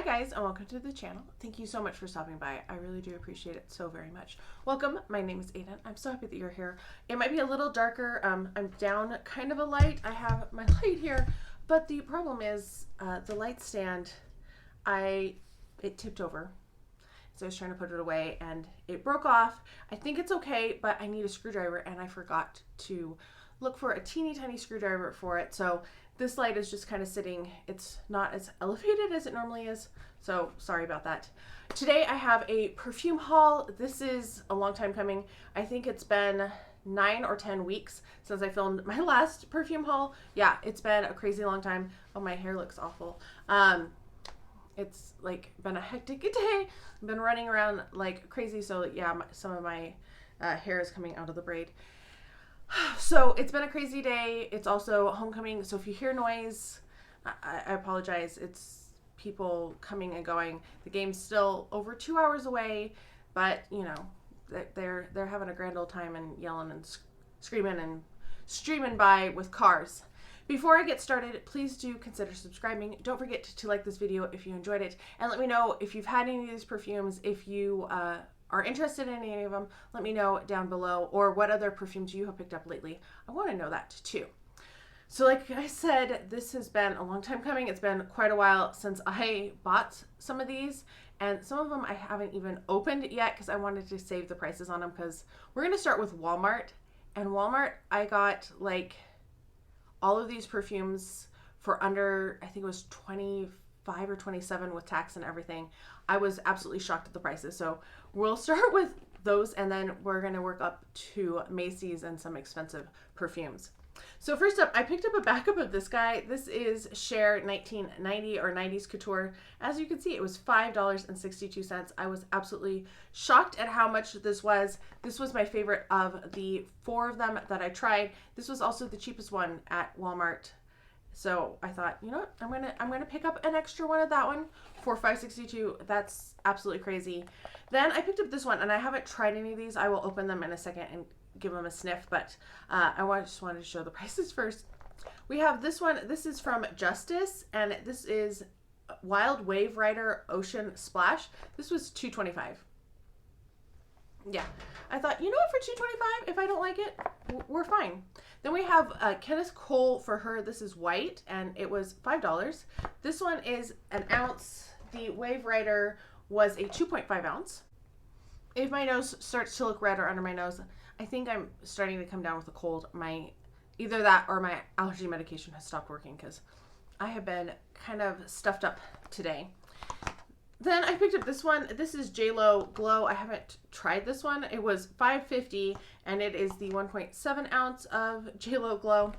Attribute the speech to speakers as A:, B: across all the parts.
A: guys, and welcome to the channel. Thank you so much for stopping by. I really do appreciate it so very much. Welcome. My name is Aiden. I'm so happy that you're here. It might be a little darker. I'm down kind of a light. I have my light here, but the problem is the light stand, it tipped over. So I was trying to put it away and it broke off. I think it's okay, but I need a screwdriver and I forgot to look for a teeny tiny screwdriver for it. So this light is just kind of sitting. It's not as elevated as it normally is. So sorry about that. Today I have a perfume haul. This is a long time coming. I think it's been 9 or 10 weeks since I filmed my last perfume haul. Yeah, it's been a crazy long time. Oh, my hair looks awful. It's like been a hectic day. I've been running around like crazy. So yeah, some of my hair is coming out of the braid. So it's been a crazy day. It's also homecoming. So if you hear noise, I apologize. It's people coming and going. The game's still over 2 hours away, but you know, they're having a grand old time and yelling and screaming and streaming by with cars. Before I get started, please do consider subscribing. Don't forget to like this video if you enjoyed it, and let me know if you've had any of these perfumes. If you are interested in any of them, let me know down below, or what other perfumes you have picked up lately. I want to know that too. So like I said, this has been a long time coming. It's been quite a while since I bought some of these, and some of them I haven't even opened yet because I wanted to save the prices on them, because we're going to start with Walmart. And Walmart, I got like all of these perfumes for under, I think it was 25 or 27 with tax and everything. I was absolutely shocked at the prices. So we'll start with those, and then we're going to work up to Macy's and some expensive perfumes. So first up, I picked up a backup of this guy. This is Cher 1990 or 90s Couture. As you can see, it was $5.62. I was absolutely shocked at how much this was. This was my favorite of the 4 of them that I tried. This was also the cheapest one at Walmart. So I thought, you know what, I'm gonna pick up an extra one of that one for $5.62. That's absolutely crazy. Then I picked up this one, and I haven't tried any of these. I will open them in a second and give them a sniff, but just wanted to show the prices first. We have this one. This is from Justice, and this is Wild Wave Rider Ocean Splash. This was $2.25. Yeah, I thought, you know what, for $2.25, if I don't like it, we're fine. Then we have Kenneth Cole for her. This is white, and it was $5. This one is an ounce. The Wave Rider was a 2.5 ounce. If my nose starts to look red or under my nose, I think I'm starting to come down with a cold. Either that or my allergy medication has stopped working, because I have been kind of stuffed up today. Then I picked up this one. This is JLo Glow. I haven't tried this one. It was $5.50, and it is the 1.7 ounce of JLo Glow.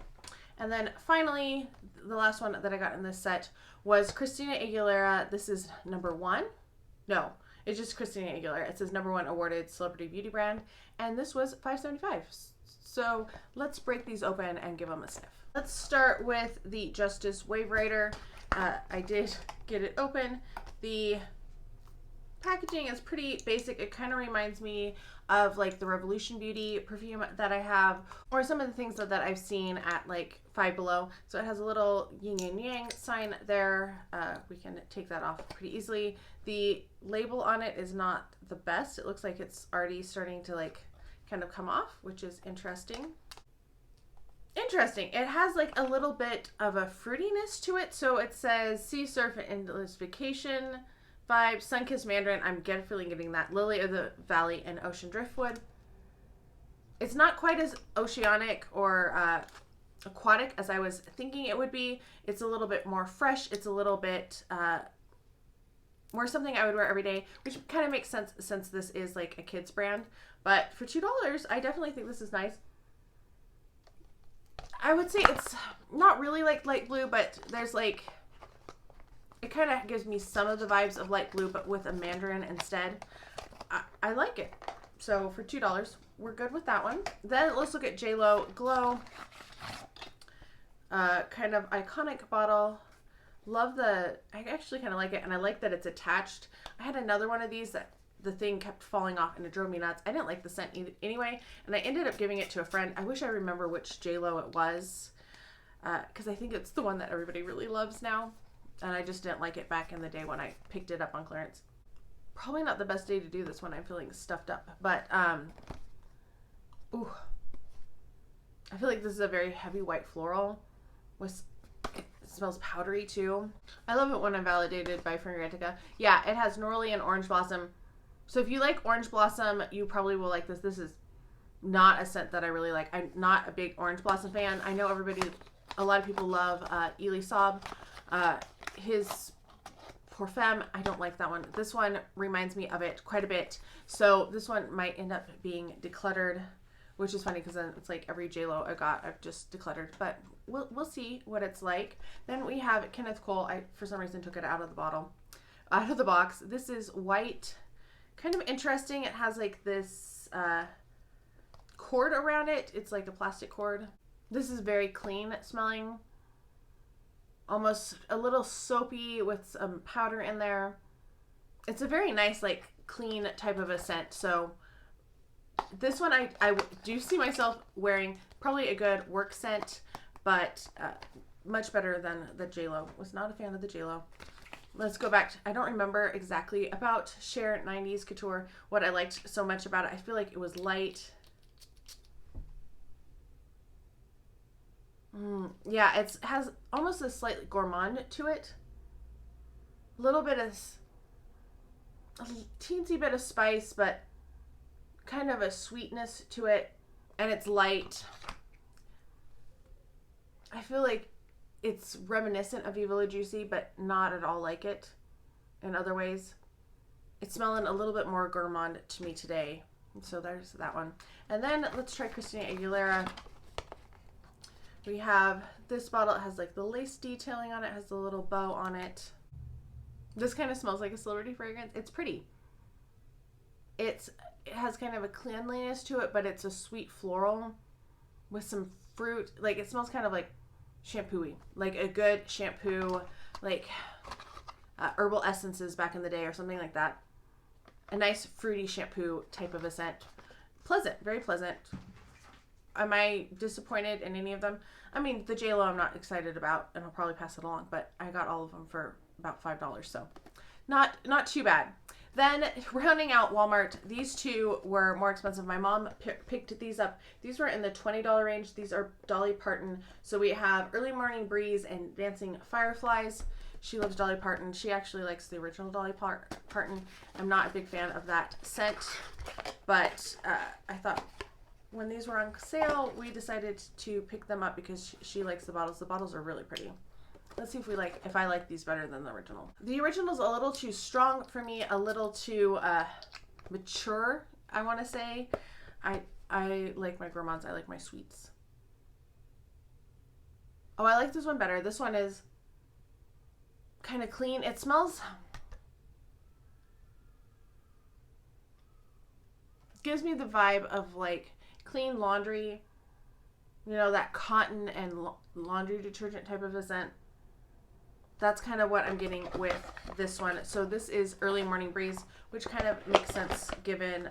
A: And then finally, the last one that I got in this set was Christina Aguilera. This is #1. No, it's just Christina Aguilera. It says #1 awarded celebrity beauty brand, and this was $5.75. So let's break these open and give them a sniff. Let's start with the Justice Wave Rider. I did get it open. The packaging is pretty basic. It kind of reminds me of like the Revolution Beauty perfume that I have, or some of the things that I've seen at like Five Below. So it has a little yin and yang sign there. We can take that off pretty easily. The label on it is not the best. It looks like it's already starting to like kind of come off, which is interesting. It has like a little bit of a fruitiness to it. So it says sea surf and endless vacation vibe, sunkissed mandarin. I'm definitely getting that. Lily of the Valley and ocean driftwood. It's not quite as oceanic or aquatic as I was thinking it would be. It's a little bit more fresh. It's a little bit more something I would wear every day, which kind of makes sense since this is like a kid's brand. But for $2, I definitely think this is nice. I would say it's not really like light blue, but there's like, it kind of gives me some of the vibes of light blue, but with a mandarin instead. I like it. So for $2, we're good with that one. Then let's look at JLo Glow. Kind of iconic bottle. I actually kind of like it, and I like that it's attached. I had another one of these that the thing kept falling off and it drove me nuts. I didn't like the scent anyway, and I ended up giving it to a friend. I wish I remember which JLo it was, because I think it's the one that everybody really loves now. And I just didn't like it back in the day when I picked it up on clearance. Probably not the best day to do this when I'm feeling stuffed up, but ooh, I feel like this is a very heavy white floral. With it smells powdery too. I love it when I'm validated by Fragrantica. Yeah, it has Norley and Orange Blossom. So if you like Orange Blossom, you probably will like this. This is not a scent that I really like. I'm not a big Orange Blossom fan. I know a lot of people love Elie Saab. His Perfume, I don't like that one. This one reminds me of it quite a bit. So this one might end up being decluttered, which is funny because then it's like every JLo I got, I've just decluttered. But we'll see what it's like. Then we have Kenneth Cole. I, for some reason, took it out of the box. This is white. Kind of interesting. It has like this cord around it. It's like a plastic cord. This is very clean smelling. Almost a little soapy with some powder in there. It's a very nice, like, clean type of a scent. So this one I do see myself wearing. Probably a good work scent, but much better than the JLo. Was not a fan of the JLo. Let's go back. I don't remember exactly about Cher 90s Couture, what I liked so much about it. I feel like it was light. Yeah, it has almost a slightly gourmand to it. A little bit of, a teensy bit of spice, but kind of a sweetness to it. And it's light. I feel like it's reminiscent of Viva La Juicy, but not at all like it in other ways. It's smelling a little bit more gourmand to me today. So there's that one. And then let's try Christina Aguilera. We have this bottle. It has like the lace detailing on it. It has the little bow on it. This kind of smells like a celebrity fragrance. It's pretty. It has kind of a cleanliness to it, but it's a sweet floral with some fruit. Like it smells kind of like shampoo-y. Like a good shampoo, like herbal essences back in the day or something like that. A nice fruity shampoo type of a scent. Pleasant, very pleasant. Am I disappointed in any of them? I mean, the JLo I'm not excited about, and I'll probably pass it along, but I got all of them for about $5, so not too bad. Then, rounding out Walmart, these two were more expensive. My mom picked these up. These were in the $20 range. These are Dolly Parton. So we have Early Morning Breeze and Dancing Fireflies. She loves Dolly Parton. She actually likes the original Dolly Parton. I'm not a big fan of that scent, but I thought when these were on sale, we decided to pick them up because she likes the bottles. The bottles are really pretty. Let's see if I like these better than the original. The original's a little too strong for me, a little too mature, I want to say. I like my gourmands. I like my sweets. Oh, I like this one better. This one is kind of clean. It smells, gives me the vibe of like clean laundry, you know, that cotton and laundry detergent type of a scent. That's kind of what I'm getting with this one. So this is Early Morning Breeze, which kind of makes sense given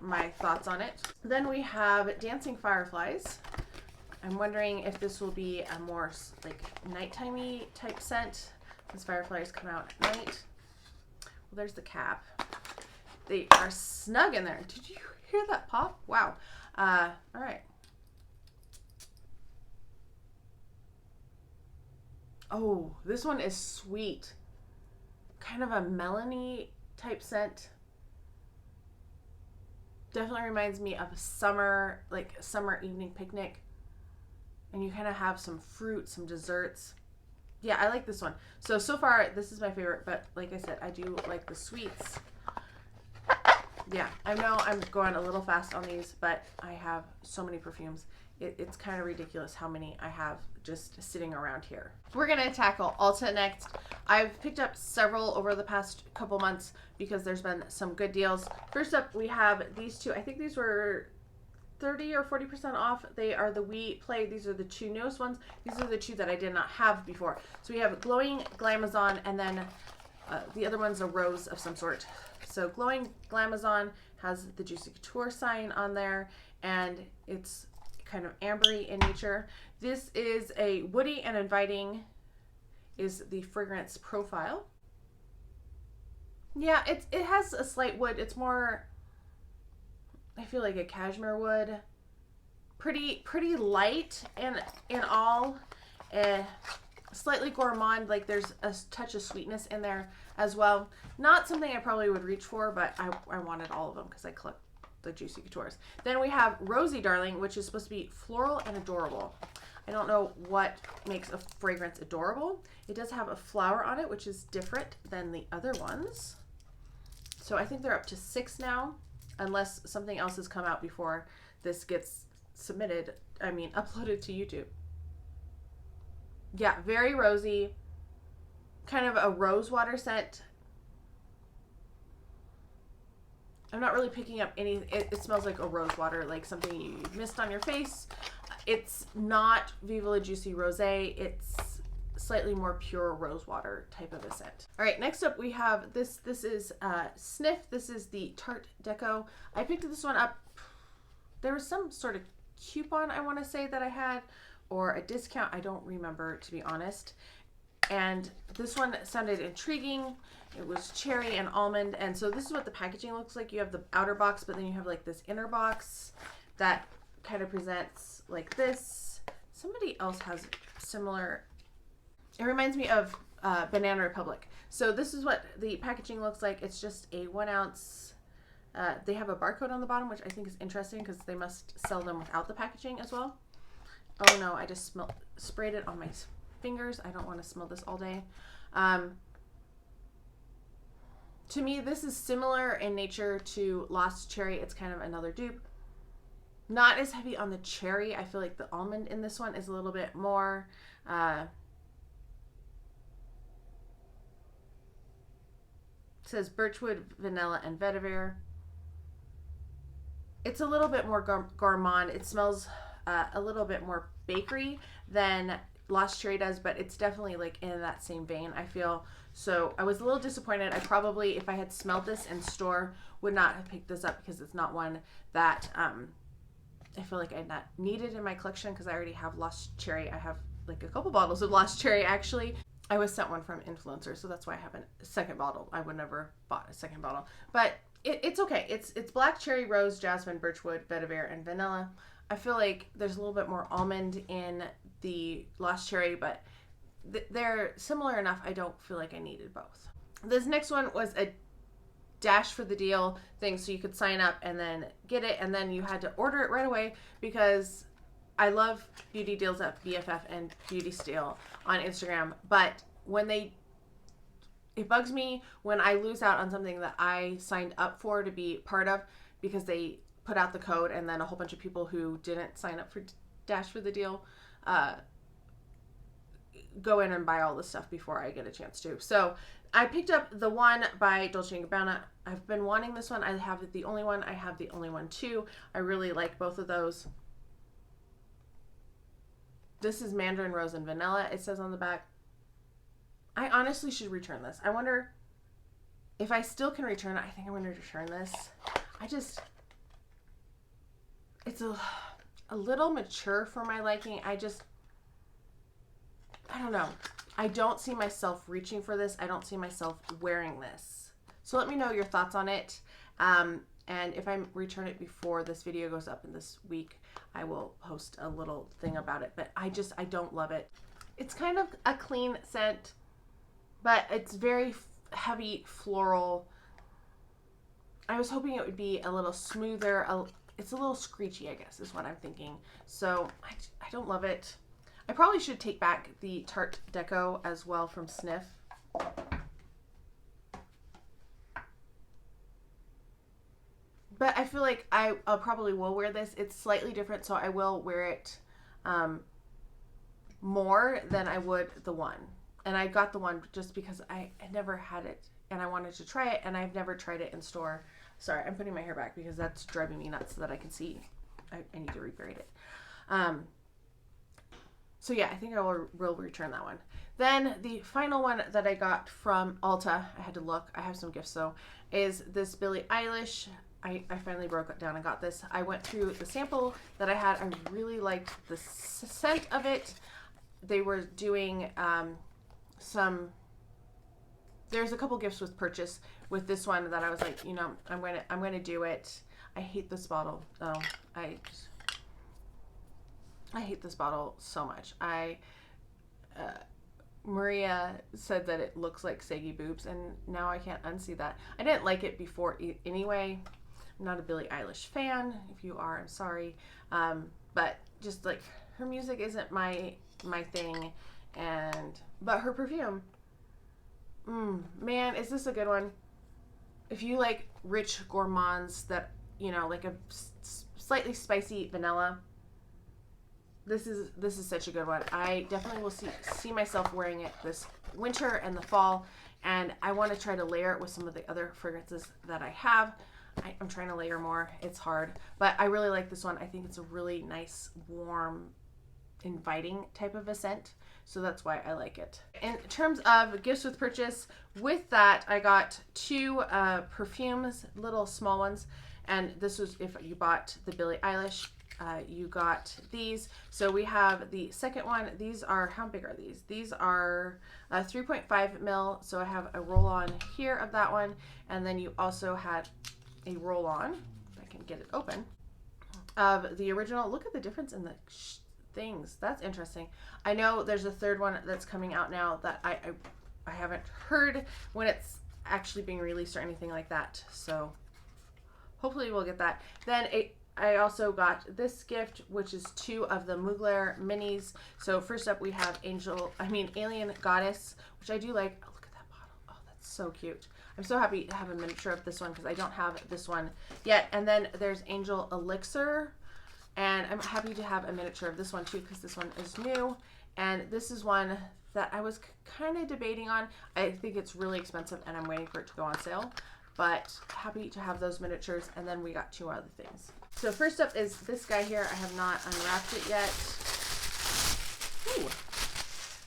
A: my thoughts on it. Then we have Dancing Fireflies. I'm wondering if this will be a more like nighttime-y type scent. These fireflies come out at night. Well, there's the cap. They are snug in there. Did you hear that pop? Wow. All right. Oh, this one is sweet. Kind of a melony type scent. Definitely reminds me of a summer, like a summer evening picnic. And you kind of have some fruit, some desserts. Yeah, I like this one. So far, this is my favorite. But like I said, I do like the sweets. Yeah, I know I'm going a little fast on these, but I have so many perfumes. It's kind of ridiculous how many I have just sitting around here. We're going to tackle Ulta next. I've picked up several over the past couple months because there's been some good deals. First up, we have these two. I think these were 30 or 40% off. They are the We Play. These are the two newest ones. These are the two that I did not have before. So we have Glowing Glamazon, and then the other one's a rose of some sort. So Glowing Glamazon has the Juicy Couture sign on there, and it's kind of ambery in nature. This is a woody and inviting is the fragrance profile. Yeah, it has a slight wood. It's more, I feel like a cashmere wood. Pretty light in all. Slightly gourmand, like there's a touch of sweetness in there as well. Not something I probably would reach for, but I wanted all of them because I collect the Juicy Coutures. Then we have Rosy Darling, which is supposed to be floral and adorable. I don't know what makes a fragrance adorable. It does have a flower on it, which is different than the other ones. So I think they're up to 6 now, unless something else has come out before this gets submitted, uploaded to YouTube. Yeah, very rosy, kind of a rose water scent. I'm not really picking up any, it smells like a rose water, like something you mist on your face. It's not Viva La Juicy Rosé. It's slightly more pure rose water type of a scent. All right, next up we have this. This is Sniff. This is the Tarte Deco. I picked this one up. There was some sort of coupon, I want to say, that I had, or a discount. I don't remember, to be honest. And this one sounded intriguing. It was cherry and almond. And so this is what the packaging looks like. You have the outer box, but then you have like this inner box that kind of presents like this. Somebody else has similar. It reminds me of Banana Republic. So this is what the packaging looks like. It's just a 1 ounce. They have a barcode on the bottom, which I think is interesting because they must sell them without the packaging as well. Oh no, I just sprayed it on my fingers. I don't want to smell this all day. To me, this is similar in nature to Lost Cherry. It's kind of another dupe. Not as heavy on the cherry. I feel like the almond in this one is a little bit more. It says birchwood, vanilla, and vetiver. It's a little bit more gourmand. It smells a little bit more bakery than Lost Cherry does, but it's definitely like in that same vein, I feel. So I was a little disappointed. I probably, if I had smelled this in store, would not have picked this up because it's not one that I feel like I not needed in my collection because I already have Lost Cherry. I have like a couple bottles of Lost Cherry actually. I was sent one from influencer, so that's why I have a second bottle. I would never bought a second bottle, but it's okay. It's black cherry, rose, jasmine, birchwood, vetiver, and vanilla. I feel like there's a little bit more almond in the Lost Cherry, but they're similar enough. I don't feel like I needed both. This next one was a dash for the deal thing, so you could sign up and then get it, and then you had to order it right away because I love beauty deals at BFF and Beauty Steal on Instagram, but it bugs me when I lose out on something that I signed up for to be part of because they put out the code and then a whole bunch of people who didn't sign up for Dash for the Deal go in and buy all this stuff before I get a chance to. So I picked up the one by Dolce & Gabbana. I've been wanting this one. I have the only one. I have the only one too. I really like both of those. This is Mandarin Rose and Vanilla, it says on the back. I honestly should return this. I wonder if I still can return it. I think I'm going to return this. It's a little mature for my liking. I don't know. I don't see myself reaching for this. I don't see myself wearing this. So let me know your thoughts on it. And if I return it before this video goes up in this week, I will post a little thing about it. But I don't love it. It's kind of a clean scent, but it's very heavy floral. I was hoping it would be a little smoother. It's a little screechy, I guess, is what I'm thinking. So I don't love it. I probably should take back the Tarte Deco as well from Sniff. But I feel like I probably will wear this. It's slightly different, so I will wear it more than I would the one. And I got the one just because I never had it, and I wanted to try it, and I've never tried it in store. Sorry, I'm putting my hair back because that's driving me nuts so that I can see. I need to rebraid it. So yeah, I think I will return that one. Then the final one that I got from Ulta, I had to look, I have some gifts though, is this Billie Eilish. I finally broke it down and got this. I went through the sample that I had. I really liked the scent of it. They were doing there's a couple gifts with purchase with this one that I was like, you know, I'm gonna do it. I hate this bottle. Oh, I hate this bottle so much. Maria said that it looks like saggy boobs, and now I can't unsee that. I didn't like it before anyway. I'm not a Billie Eilish fan. If you are, I'm sorry. But just like her music isn't my thing, but her perfume, man, is this a good one? If you like rich gourmands that, you know, like a slightly spicy vanilla, this is such a good one. I definitely will see myself wearing it this winter and the fall, and I want to try to layer it with some of the other fragrances that I have. I'm trying to layer more. It's hard, but I really like this one. I think it's a really nice, warm, inviting type of a scent, so that's why I like it. In terms of gifts with purchase, with that I got 2 perfumes, little small ones, and this was if you bought the Billie Eilish. You got these. So we have the second one. These are, how big are these? These are 3.5 mil. So I have a roll-on here of that one, and then you also had a roll-on, if I can get it open, of the original. Look at the difference in the things. That's interesting. I know there's a third one that's coming out now that I haven't heard when it's actually being released or anything like that. So hopefully we'll get that. Then I also got this gift, which is 2 of the Mugler minis. So first up we have Alien Goddess, which I do like. Oh, look at that bottle. Oh, that's so cute. I'm so happy to have a miniature of this one because I don't have this one yet. And then there's Angel Elixir, and I'm happy to have a miniature of this one too because this one is new. And this is one that I was kind of debating on. I think it's really expensive and I'm waiting for it to go on sale, but happy to have those miniatures. And then we got 2 other things. So first up is this guy here. I have not unwrapped it yet. Ooh.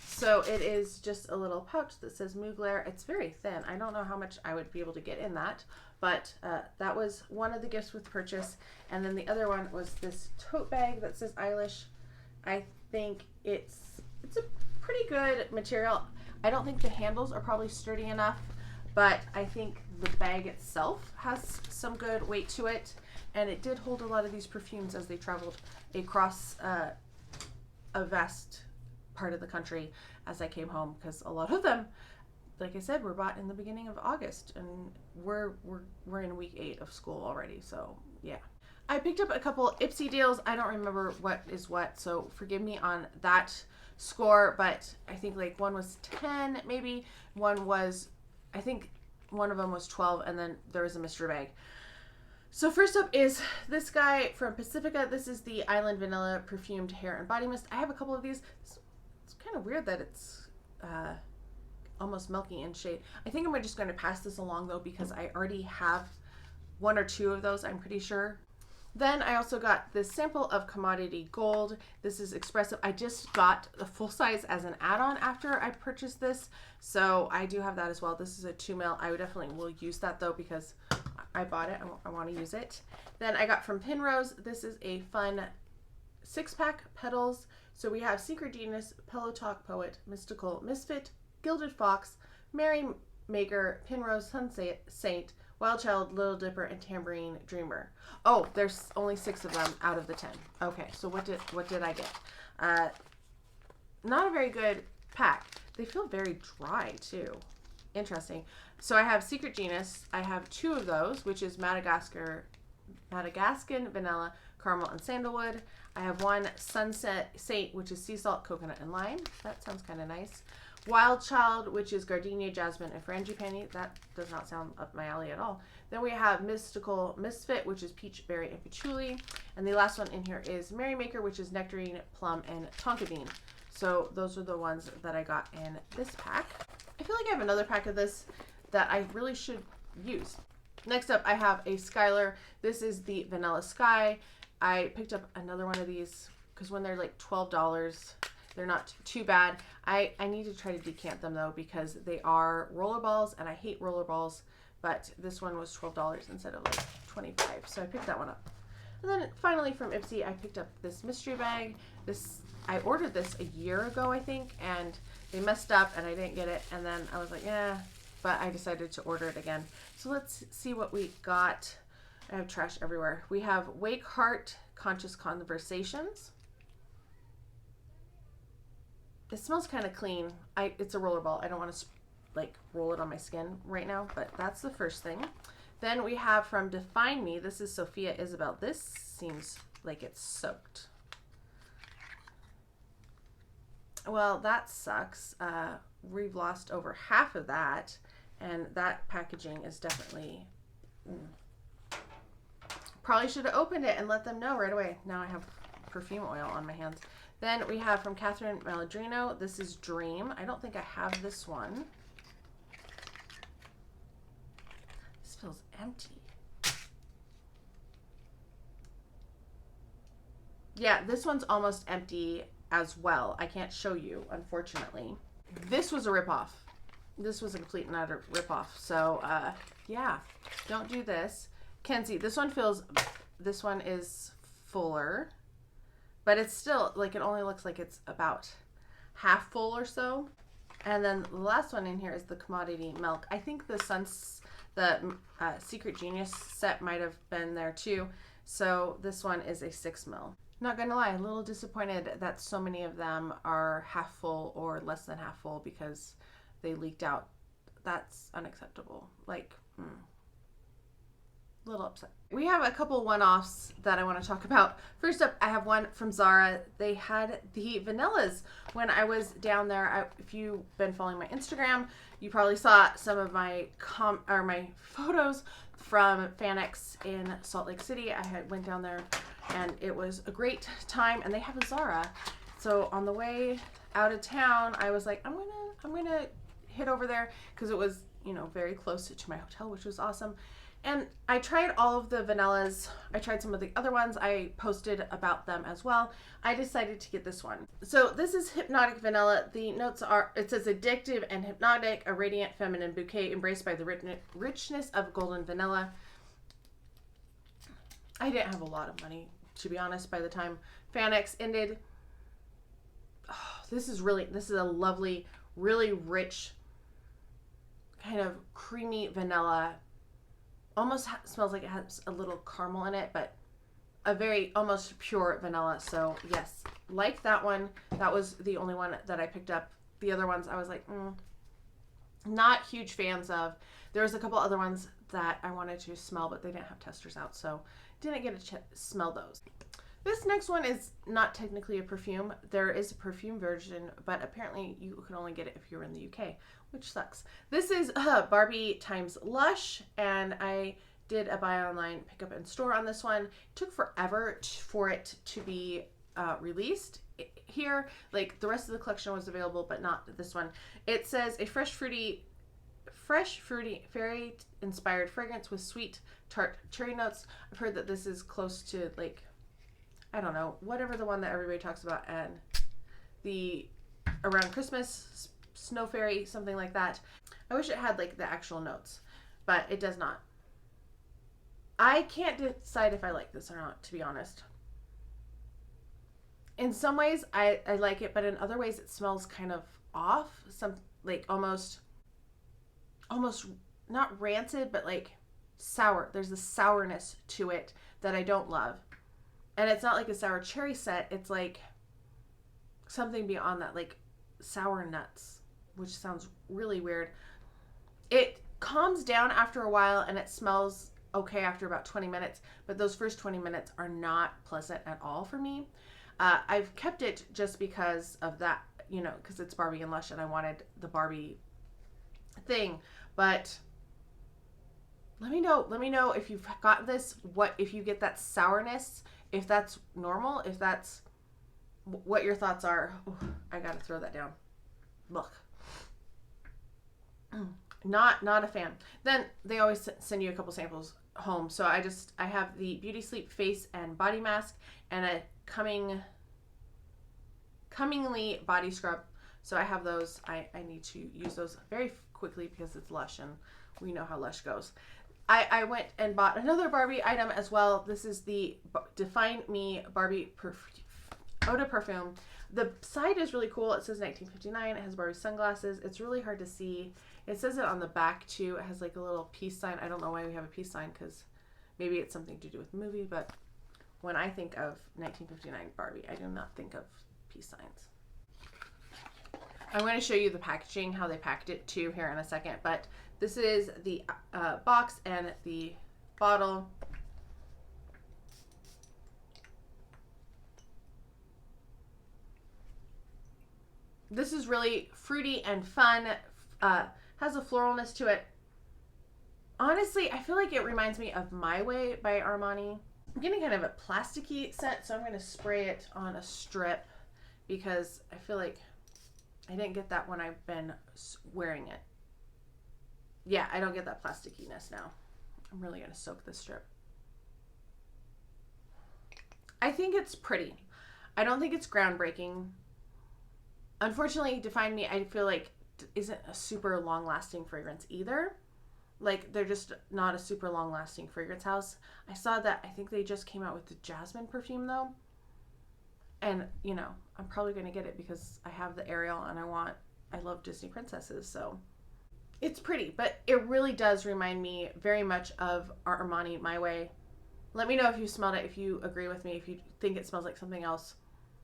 A: So it is just a little pouch that says Mugler. It's very thin. I don't know how much I would be able to get in that, but that was one of the gifts with purchase. And then the other one was this tote bag that says Eilish. I think it's a pretty good material. I don't think the handles are probably sturdy enough, but I think the bag itself has some good weight to it. And it did hold a lot of these perfumes as they traveled across a vast part of the country as I came home, because a lot of them, like I said, were bought in the beginning of August, and we're in week 8 of school already. So yeah, I picked up a couple Ipsy deals. I don't remember what is what, so forgive me on that score, but I think like one was 10 maybe, I think one of them was 12, and then there was a mystery bag. So first up is this guy from Pacifica. This is the Island Vanilla Perfumed Hair and Body Mist. I have a couple of these. It's kind of weird that it's almost milky in shade. I think I'm just going to pass this along though because I already have 1 or 2 of those, I'm pretty sure. Then I also got this sample of Commodity Gold. This is expressive. I just got the full size as an add-on after I purchased this, so I do have that as well. This is a 2 ml. I definitely will use that though because I bought it. I want to use it. Then I got from Penrose. This is a fun 6-pack petals. So we have Secret Genius, Pillow Talk Poet, Mystical Misfit, Gilded Fox, Merry Maker, Penrose Saint, Wild Child, Little Dipper, and Tambourine Dreamer. Oh, there's only 6 of them out of the 10. Okay, so what did I get? Not a very good pack. They feel very dry too. Interesting. So I have Secret Genius. I have 2 of those, which is Madagascan Vanilla, Caramel, and Sandalwood. I have 1 Sunset Saint, which is Sea Salt, Coconut, and Lime. That sounds kind of nice. Wild Child, which is Gardenia, Jasmine, and Frangipani. That does not sound up my alley at all. Then we have Mystical Misfit, which is Peach, Berry, and Patchouli. And the last one in here is Merry Maker, which is Nectarine, Plum, and Tonka Bean. So those are the ones that I got in this pack. I feel like I have another pack of this that I really should use. Next up, I have a Skylar. This is the Vanilla Sky. I picked up another one of these because when they're like $12, they're not too bad. I need to try to decant them though because they are rollerballs and I hate rollerballs, but this one was $12 instead of like $25, so I picked that one up. And then finally from Ipsy, I picked up this mystery bag. I ordered this a year ago, I think, and they messed up and I didn't get it. And then I was like, yeah, but I decided to order it again. So let's see what we got. I have trash everywhere. We have Wake Heart Conscious Conversations. It smells kind of clean. It's a rollerball. I don't want to like roll it on my skin right now, but that's the first thing. Then we have from Define Me. This is Sophia Isabel. This seems like it's soaked. Well, that sucks. We've lost over half of that, and that packaging is definitely... Probably should have opened it and let them know right away. Now I have perfume oil on my hands. Then we have from Catherine Maladrino. This is Dream. I don't think I have this one. This feels empty. Yeah, this one's almost empty as well. I can't show you, unfortunately. This was a ripoff. This was a complete and utter ripoff. So, yeah, don't do this. Kenzie, this one is fuller, but it's still, like, it only looks like it's about half full or so. And then the last one in here is the Commodity Milk. I think the Secret Genius set might have been there too. So this one is a 6 ml. Not gonna lie, a little disappointed that so many of them are half full or less than half full because they leaked out. That's unacceptable. Like, a little upset. We have a couple one-offs that I want to talk about. First up, I have one from Zara. They had the vanillas when I was down there. If you've been following my Instagram, you probably saw some of my my photos from Fanex in Salt Lake City. I went down there and it was a great time, and they have a Zara. So on the way out of town, I was like, I'm gonna hit over there because it was, you know, very close to my hotel, which was awesome. And I tried all of the vanillas. I tried some of the other ones. I posted about them as well. I decided to get this one. So this is Hypnotic Vanilla. The notes are, it says addictive and hypnotic, a radiant feminine bouquet embraced by the richness of golden vanilla. I didn't have a lot of money, to be honest, by the time Fanex ended. Oh, this is a lovely, really rich, kind of creamy vanilla. Almost smells like it has a little caramel in it, but a very almost pure vanilla. So yes, like that one. That was the only one that I picked up. The other ones I was like, not huge fans of. There was a couple other ones that I wanted to smell, but they didn't have testers out, so didn't get to smell those. This next one is not technically a perfume. There is a perfume version, but apparently you can only get it if you're in the UK, which sucks. This is Barbie times Lush, and I did a buy online, pick up in store on this one. It took forever for it to be released here. Like, the rest of the collection was available, but not this one. It says a fresh, fruity, fairy-inspired fragrance with sweet, tart cherry notes. I've heard that this is close to, like, I don't know, whatever the one that everybody talks about, and the Around Christmas, Snow Fairy, something like that. I wish it had like the actual notes, but it does not. I can't decide if I like this or not, to be honest. In some ways I like it, but in other ways it smells kind of off. Some, like, almost not rancid, but like sour. There's a sourness to it that I don't love. And it's not like a sour cherry set. It's like something beyond that, like sour nuts, which sounds really weird. It calms down after a while and it smells okay after about 20 minutes, but those first 20 minutes are not pleasant at all for me. I've kept it just because of that, you know, because it's Barbie and Lush and I wanted the Barbie thing. But let me know if you've got this, if you get that sourness, if that's normal, if that's what your thoughts are. Ooh, I gotta throw that down. Look. Not a fan. Then they always send you a couple samples home. So I have the Beauty Sleep face and body mask and a Cummingly body scrub. So I have those. I need to use those very quickly because it's Lush and we know how Lush goes. I went and bought another Barbie item as well. This is the Define Me Barbie Eau de Perfume. The side is really cool. It says 1959. It has Barbie sunglasses. It's really hard to see. It says it on the back too. It has like a little peace sign. I don't know why we have a peace sign, because maybe it's something to do with the movie, but when I think of 1959 Barbie, I do not think of peace signs. I'm going to show you the packaging, how they packed it too here in a second, but this is the box and the bottle. This is really fruity and fun, has a floralness to it. Honestly, I feel like it reminds me of My Way by Armani. I'm getting kind of a plasticky scent, so I'm going to spray it on a strip because I feel like I didn't get that when I've been wearing it. Yeah, I don't get that plastickiness now. I'm really going to soak this strip. I think it's pretty. I don't think it's groundbreaking. Unfortunately, Define Me, I feel like isn't a super long-lasting fragrance either. Like, they're just not a super long-lasting fragrance house. I saw that, I think they just came out with the jasmine perfume, though. And, you know, I'm probably going to get it because I have the Ariel and I love Disney princesses, so. It's pretty, but it really does remind me very much of Armani My Way. Let me know if you smelled it, if you agree with me, if you think it smells like something else.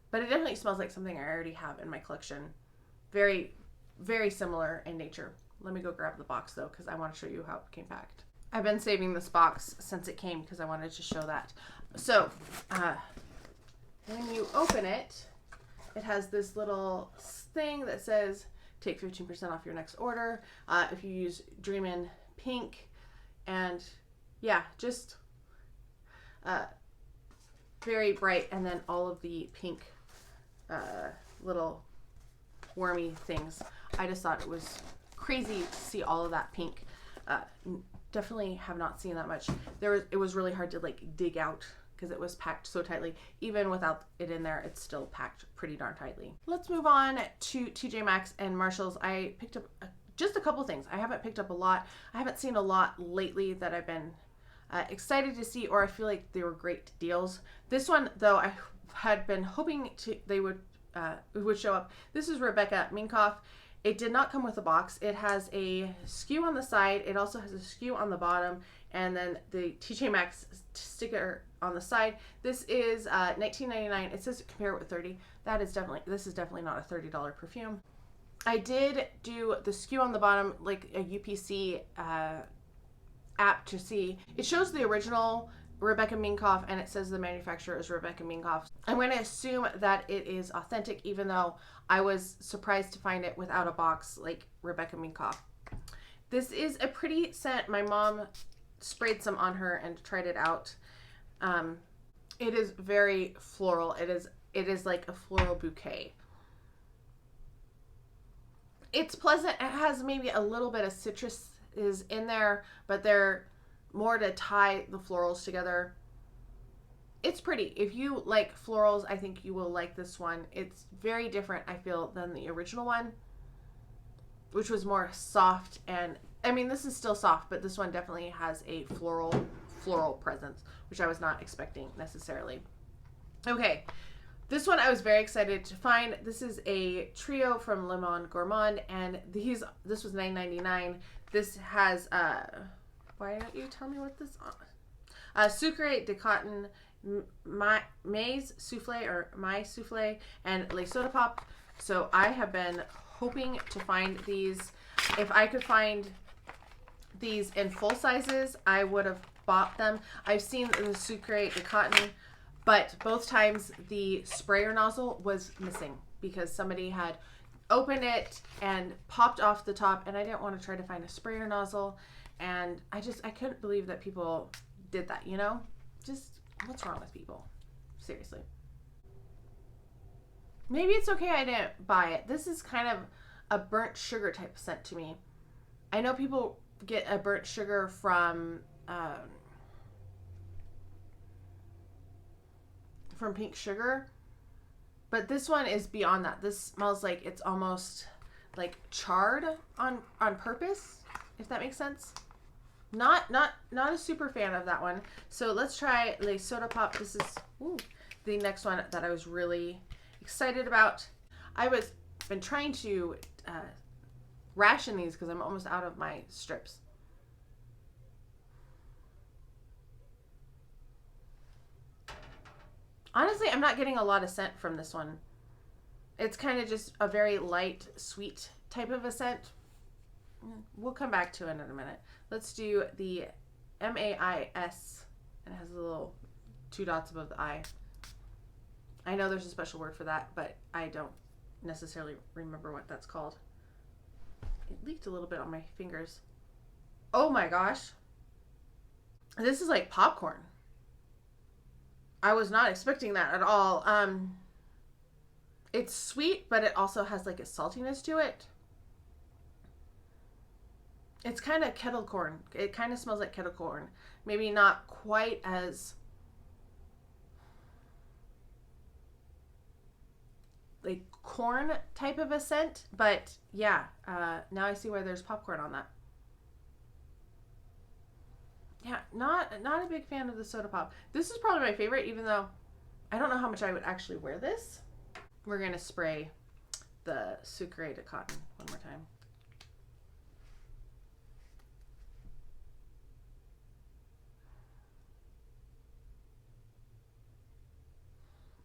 A: But it definitely smells like something I already have in my collection. Very, very similar in nature. Let me go grab the box though, because I want to show you how it came packed. I've been saving this box since it came because I wanted to show that. So, when you open it, it has this little thing that says, take 15% off your next order if you use Dream in Pink. And yeah, just very bright. And then all of the pink little wormy things. I just thought it was crazy to see all of that pink. Definitely have not seen that much. It was really hard to like dig out because it was packed so tightly. Even without it in there, it's still packed pretty darn tightly. Let's move on to TJ Maxx and Marshalls. I picked up just a couple things. I haven't picked up a lot. I haven't seen a lot lately that I've been excited to see, or I feel like they were great deals. This one though, I had been hoping it would show up. This is Rebecca Minkoff. It did not come with a box. It has a SKU on the side. It also has a SKU on the bottom, and then the TJ Maxx sticker on the side. This is $19.99. It says compare it with $30. This is definitely not a $30 perfume. I did do the SKU on the bottom, like a UPC app to see. It shows the original Rebecca Minkoff, and it says the manufacturer is Rebecca Minkoff. I'm going to assume that it is authentic, even though I was surprised to find it without a box like Rebecca Minkoff. This is a pretty scent. My mom sprayed some on her and tried it out. It is very floral. It is like a floral bouquet. It's pleasant. It has maybe a little bit of citrus is in there, but they're more to tie the florals together. It's pretty. If you like florals, I think you will like this one. It's very different, I feel, than the original one, which was more soft. And I mean, this is still soft, but this one definitely has a floral presence, which I was not expecting necessarily. Okay, this one I was very excited to find. This is a trio from Le Monde Gourmand, and this was $9.99. This has why don't you tell me what this on? Sucre de Cotton, Maize Souffle or My Souffle, and Le Soda Pop. So I have been hoping to find these. If I could find these in full sizes, I would have bought them. I've seen the Sucre de Cotton, but both times the sprayer nozzle was missing because somebody had opened it and popped off the top, and I didn't want to try to find a sprayer nozzle. And I couldn't believe that people did that, you know? Just, what's wrong with people? Seriously. Maybe it's okay I didn't buy it. This is kind of a burnt sugar type of scent to me. I know people get a burnt sugar from Pink Sugar, but this one is beyond that. This smells like it's almost like charred on purpose, if that makes sense. Not a super fan of that one. So let's try the Soda Pop. This is the next one that I was really excited about. I was been trying to ration these because I'm almost out of my strips. Honestly, I'm not getting a lot of scent from this one. It's kind of just a very light, sweet type of a scent. We'll come back to it in a minute. Let's do the MAIS, and it has a little 2 dots above the I. I know there's a special word for that, but I don't necessarily remember what that's called. It leaked a little bit on my fingers. Oh my gosh. This is like popcorn. I was not expecting that at all. It's sweet, but it also has like a saltiness to it. It's kind of kettle corn. It kind of smells like kettle corn. Maybe not quite as like corn type of a scent, but yeah, now I see why there's popcorn on that. Yeah, not a big fan of the Soda Pop. This is probably my favorite, even though I don't know how much I would actually wear this. We're gonna spray the Sucre de Cotton one more time.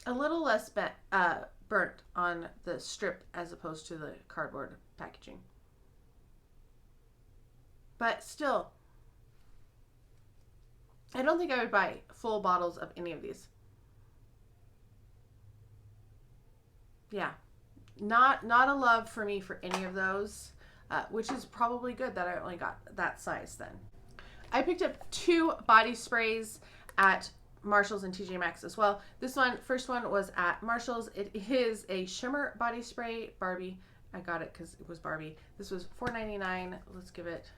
A: A little less burnt on the strip as opposed to the cardboard packaging. But still, I don't think I would buy full bottles of any of these. Yeah, not a love for me for any of those, which is probably good that I only got that size then. I picked up 2 body sprays at Marshalls and TJ Maxx as well. This first one was at Marshalls. It is a shimmer body spray, Barbie. I got it because it was Barbie. This was $4.99. Let's give it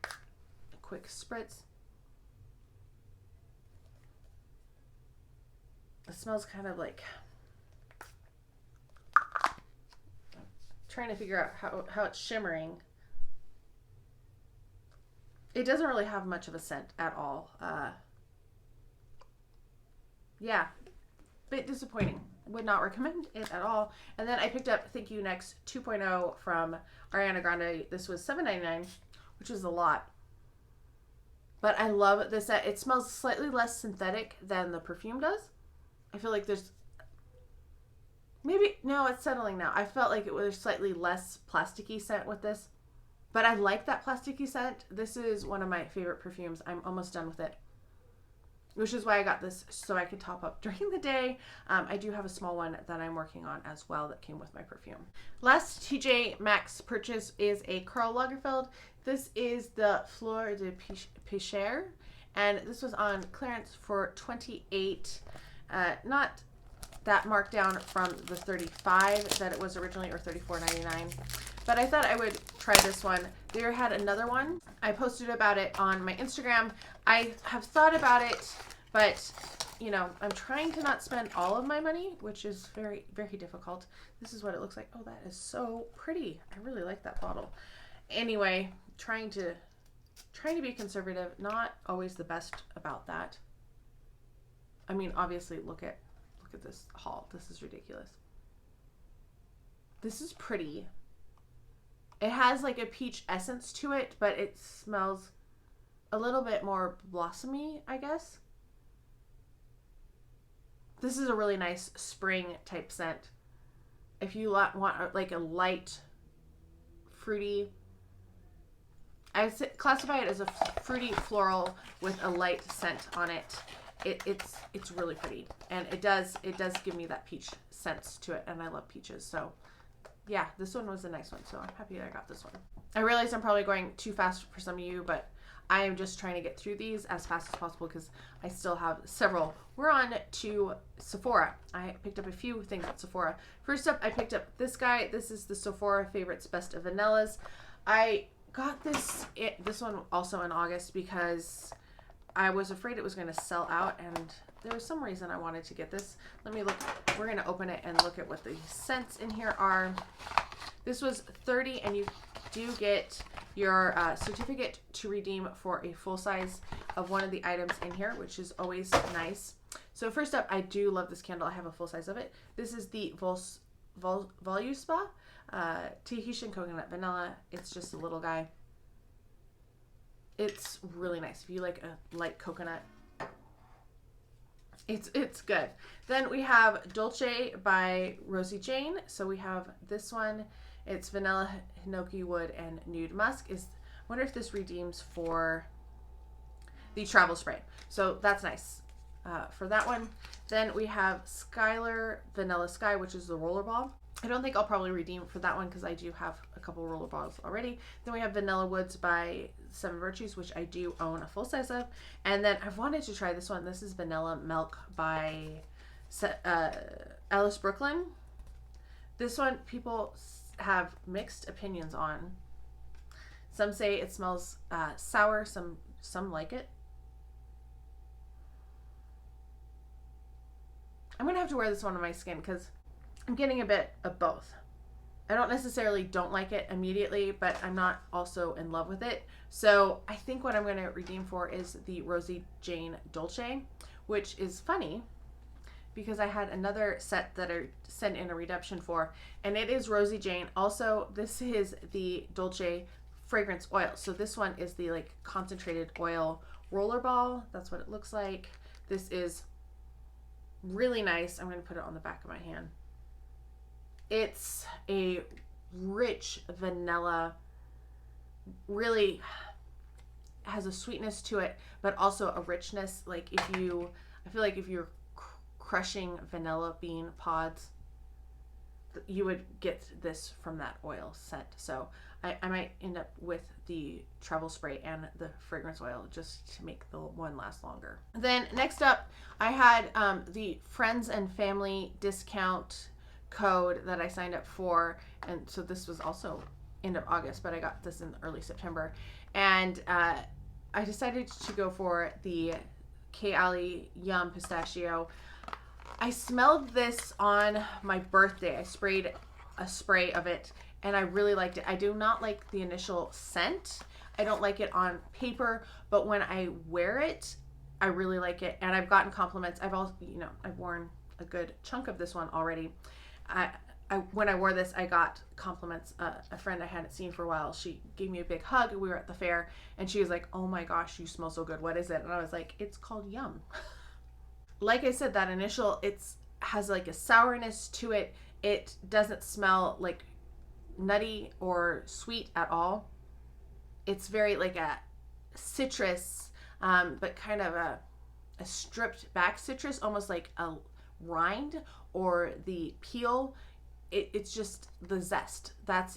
A: a quick spritz. It smells kind of like, I'm trying to figure out how it's shimmering. It doesn't really have much of a scent at all. Yeah, bit disappointing. Would not recommend it at all. And then I picked up Thank You Next 2.0 from Ariana Grande. This was $7.99, which was a lot. But I love this set. It smells slightly less synthetic than the perfume does. I feel like there's no, it's settling now. I felt like it was slightly less plasticky scent with this. But I like that plasticky scent. This is one of my favorite perfumes. I'm almost done with it, which is why I got this, so I could top up during the day. I do have a small one that I'm working on as well that came with my perfume. Last TJ Maxx purchase is a Karl Lagerfeld. This is the Fleur de Pécher, and this was on clearance for $28. Not that marked down from the $35 that it was originally, or $34.99. But I thought I would try this one. They had another one. I posted about it on my Instagram. I have thought about it, but you know, I'm trying to not spend all of my money, which is very, very difficult. This is what it looks like. Oh, that is so pretty. I really like that bottle. Anyway, trying to be conservative. Not always the best about that. I mean, obviously, look at this haul. This is ridiculous. This is pretty. It has like a peach essence to it, but it smells a little bit more blossomy, I guess. This is a really nice spring type scent. If you want like a light, fruity, I classify it as a fruity floral with a light scent on it. It's really pretty, and it does give me that peach sense to it, and I love peaches, so yeah, this one was a nice one, so I'm happy that I got this one. I realize I'm probably going too fast for some of you, but I am just trying to get through these as fast as possible because I still have several. We're on to Sephora. I picked up a few things at Sephora. First up, I picked up this guy. This is the Sephora Favorites Best of Vanillas. I got this one also in August because I was afraid it was going to sell out, and there was some reason I wanted to get this. Let me look. We're going to open it and look at what the scents in here are. This was $30, and you do get your certificate to redeem for a full size of one of the items in here, which is always nice. So first up, I do love this candle. I have a full size of it. This is the Voluspa Tahitian Coconut Vanilla. It's just a little guy. It's really nice. If you like a light coconut, it's good. Then we have Dolce by Rosie Jane. So we have this one. It's vanilla, hinoki wood, and nude musk. I wonder if this redeems for the travel spray. So that's nice for that one. Then we have Skylar Vanilla Sky, which is the rollerball. I don't think I'll probably redeem for that one because I do have a couple rollerballs already. Then we have Vanilla Woods by Seven Virtues, which I do own a full size of. And then I've wanted to try this one. This is Vanilla Milk by Alice Brooklyn. This one people have mixed opinions on. Some say it smells sour, some like it. I'm gonna have to wear this one on my skin because I'm getting a bit of both. I don't necessarily don't like it immediately, but I'm not also in love with it. So I think what I'm going to redeem for is the Rosie Jane Dolce, which is funny because I had another set that I sent in a redemption for, and it is Rosie Jane. Also, this is the Dolce fragrance oil. So this one is the like concentrated oil rollerball. That's what it looks like. This is really nice. I'm going to put it on the back of my hand. It's a rich vanilla, really has a sweetness to it, but also a richness. Like I feel like if you're crushing vanilla bean pods, you would get this from that oil scent. So I might end up with the travel spray and the fragrance oil just to make the one last longer. Then next up, I had the Friends and Family discount code that I signed up for, and so this was also end of August, but I got this in early September, and I decided to go for the Kayali Yum Pistachio. I smelled this on my birthday. I sprayed a spray of it and I really liked it. I do not like the initial scent. I don't like it on paper, but when I wear it, I really like it, and I've gotten compliments. I've also, I've worn a good chunk of this one already. When I wore this, I got compliments. A friend I hadn't seen for a while, she gave me a big hug. We were at the fair, and she was like, "Oh my gosh, you smell so good. What is it?" And I was like, "It's called Yum." Like I said, that initial, has like a sourness to it. It doesn't smell like nutty or sweet at all. It's very like a citrus, but kind of a stripped back citrus, almost like a rind or the peel. It's just the zest.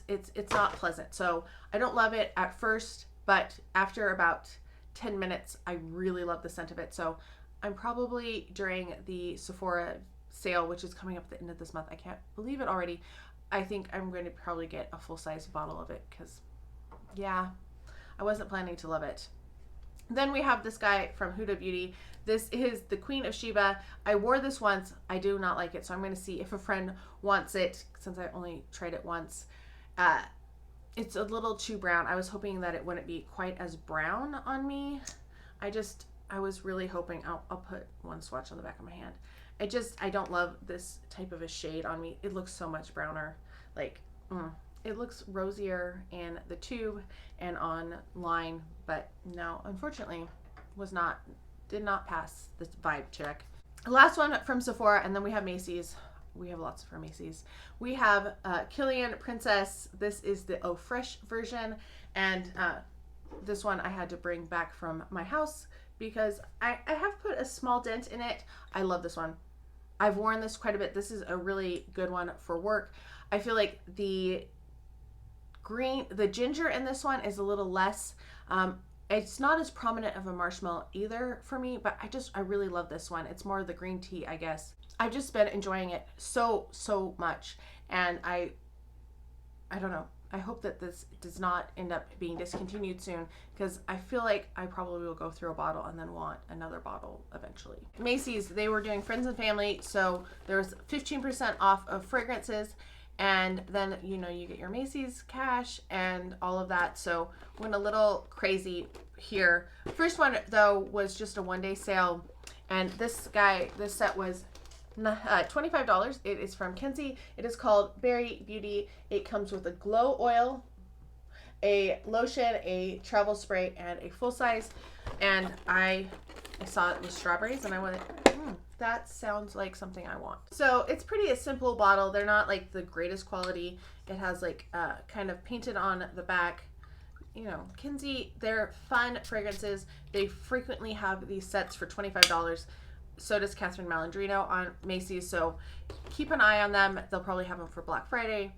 A: It's not pleasant. So I don't love it at first, but after about 10 minutes, I really love the scent of it. So I'm probably during the Sephora sale, which is coming up at the end of this month. I can't believe it already. I think I'm going to probably get a full-size bottle of it because, yeah, I wasn't planning to love it. Then we have this guy from Huda Beauty. This is the Queen of Sheba. I wore this once. I do not like it, so I'm going to see if a friend wants it since I only tried it once. It's a little too brown. I was hoping that it wouldn't be quite as brown on me. I was really hoping. I'll put one swatch on the back of my hand. I don't love this type of a shade on me. It looks so much browner. It looks rosier in the tube and online, but no, unfortunately, did not pass the vibe check. Last one from Sephora, and then we have Macy's. We have lots from Macy's. We have Killian Princess. This is the Eau Fresh version, and this one I had to bring back from my house because I have put a small dent in it. I love this one. I've worn this quite a bit. This is a really good one for work. I feel like the ginger in this one is a little less. It's not as prominent of a marshmallow either for me, but I really love this one. It's more the green tea, I guess. I've just been enjoying it so much, and I don't know. I hope that this does not end up being discontinued soon because I feel like I probably will go through a bottle and then want another bottle eventually. Macy's, they were doing Friends and Family, so there was 15% off of fragrances, And then, you know, you get your Macy's cash and all of that. So went a little crazy here. First one, though, was just a one-day sale. And this set was $25. It is from Kenzie. It is called Berry Beauty. It comes with a glow oil, a lotion, a travel spray, and a full size. And I saw it with strawberries, and I went, that sounds like something I want. So it's a simple bottle. They're not like the greatest quality. It has like kind of painted on the back. You know, Kenzie, they're fun fragrances. They frequently have these sets for $25. So does Catherine Malandrino on Macy's. So keep an eye on them. They'll probably have them for Black Friday.